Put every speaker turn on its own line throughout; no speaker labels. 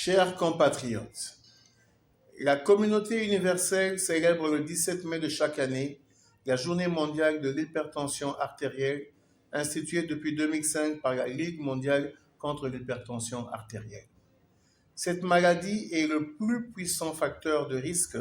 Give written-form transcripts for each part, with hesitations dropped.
Chers compatriotes, la communauté universelle célèbre le 17 mai de chaque année la Journée mondiale de l'hypertension artérielle, instituée depuis 2005 par la Ligue mondiale contre l'hypertension artérielle. Cette maladie est le plus puissant facteur de risque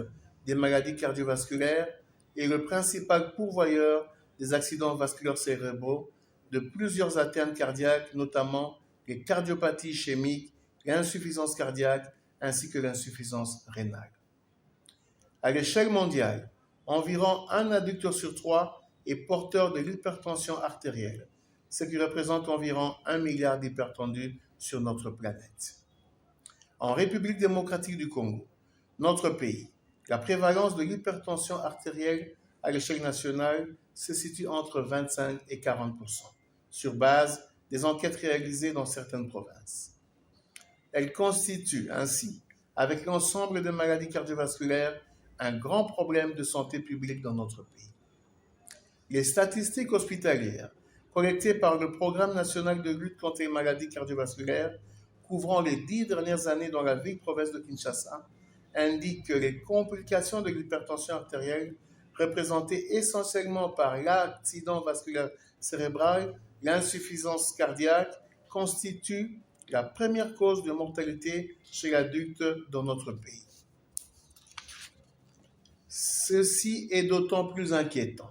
des maladies cardiovasculaires et le principal pourvoyeur des accidents vasculaires cérébraux, de plusieurs atteintes cardiaques, notamment les cardiopathies ischémiques, l'insuffisance cardiaque ainsi que l'insuffisance rénale. À l'échelle mondiale, environ un adulte sur 3 est porteur de l'hypertension artérielle, ce qui représente environ 1 milliard d'hypertendus sur notre planète. En République démocratique du Congo, notre pays, la prévalence de l'hypertension artérielle à l'échelle nationale se situe entre 25 et 40 %, sur base des enquêtes réalisées dans certaines provinces. Elle constitue ainsi, avec l'ensemble des maladies cardiovasculaires, un grand problème de santé publique dans notre pays. Les statistiques hospitalières collectées par le Programme national de lutte contre les maladies cardiovasculaires couvrant les 10 dernières années dans la ville-province de Kinshasa indiquent que les complications de l'hypertension artérielle, représentées essentiellement par l'accident vasculaire cérébral, l'insuffisance cardiaque, constituent la première cause de mortalité chez l'adulte dans notre pays. Ceci est d'autant plus inquiétant,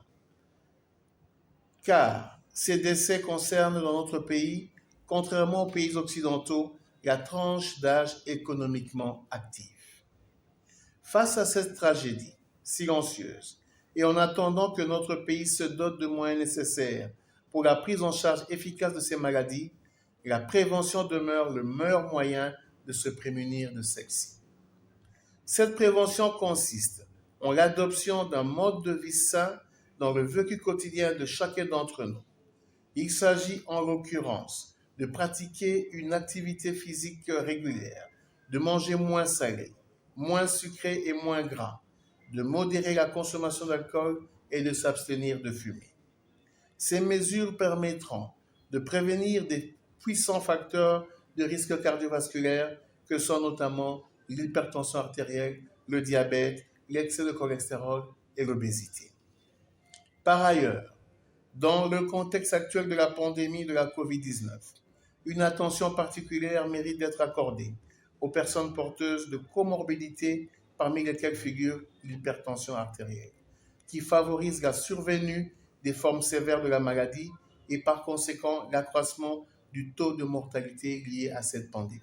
car ces décès concernent dans notre pays, contrairement aux pays occidentaux, la tranche d'âge économiquement active. Face à cette tragédie silencieuse, et en attendant que notre pays se dote de moyens nécessaires pour la prise en charge efficace de ces maladies, la prévention demeure le meilleur moyen de se prémunir de celles-ci. Cette prévention consiste en l'adoption d'un mode de vie sain dans le vécu quotidien de chacun d'entre nous. Il s'agit en l'occurrence de pratiquer une activité physique régulière, de manger moins salé, moins sucré et moins gras, de modérer la consommation d'alcool et de s'abstenir de fumer. Ces mesures permettront de prévenir des puissants facteurs de risque cardiovasculaire que sont notamment l'hypertension artérielle, le diabète, l'excès de cholestérol et l'obésité. Par ailleurs, dans le contexte actuel de la pandémie de la COVID-19, une attention particulière mérite d'être accordée aux personnes porteuses de comorbidités parmi lesquelles figure l'hypertension artérielle, qui favorise la survenue des formes sévères de la maladie et par conséquent l'accroissement du taux de mortalité lié à cette pandémie.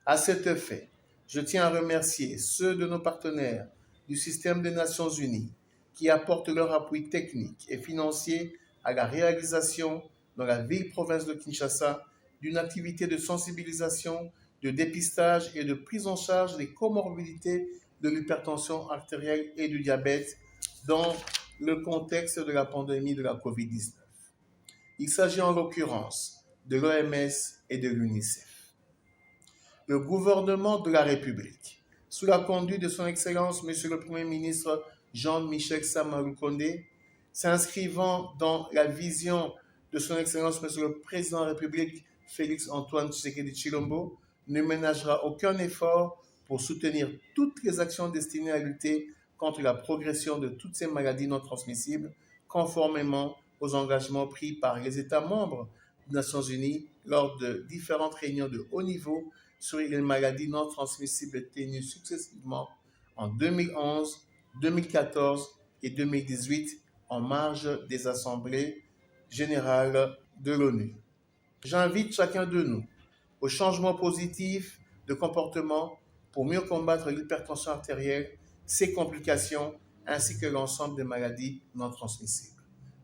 À cet effet, je tiens à remercier ceux de nos partenaires du système des Nations Unies qui apportent leur appui technique et financier à la réalisation dans la ville-province de Kinshasa d'une activité de sensibilisation, de dépistage et de prise en charge des comorbidités de l'hypertension artérielle et du diabète dans le contexte de la pandémie de la COVID-19. Il s'agit en l'occurrence de l'OMS et de l'UNICEF. Le gouvernement de la République, sous la conduite de son Excellence Monsieur le Premier ministre Jean-Michel Sama Lukonde, s'inscrivant dans la vision de son Excellence Monsieur le Président de la République Félix-Antoine Tshisekedi Tshilombo, ne ménagera aucun effort pour soutenir toutes les actions destinées à lutter contre la progression de toutes ces maladies non transmissibles, conformément aux engagements pris par les États membres des Nations Unies lors de différentes réunions de haut niveau sur les maladies non transmissibles tenues successivement en 2011, 2014 et 2018 en marge des assemblées générales de l'ONU. J'invite chacun de nous au changement positif de comportement pour mieux combattre l'hypertension artérielle, ses complications, ainsi que l'ensemble des maladies non transmissibles.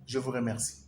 Je vous remercie.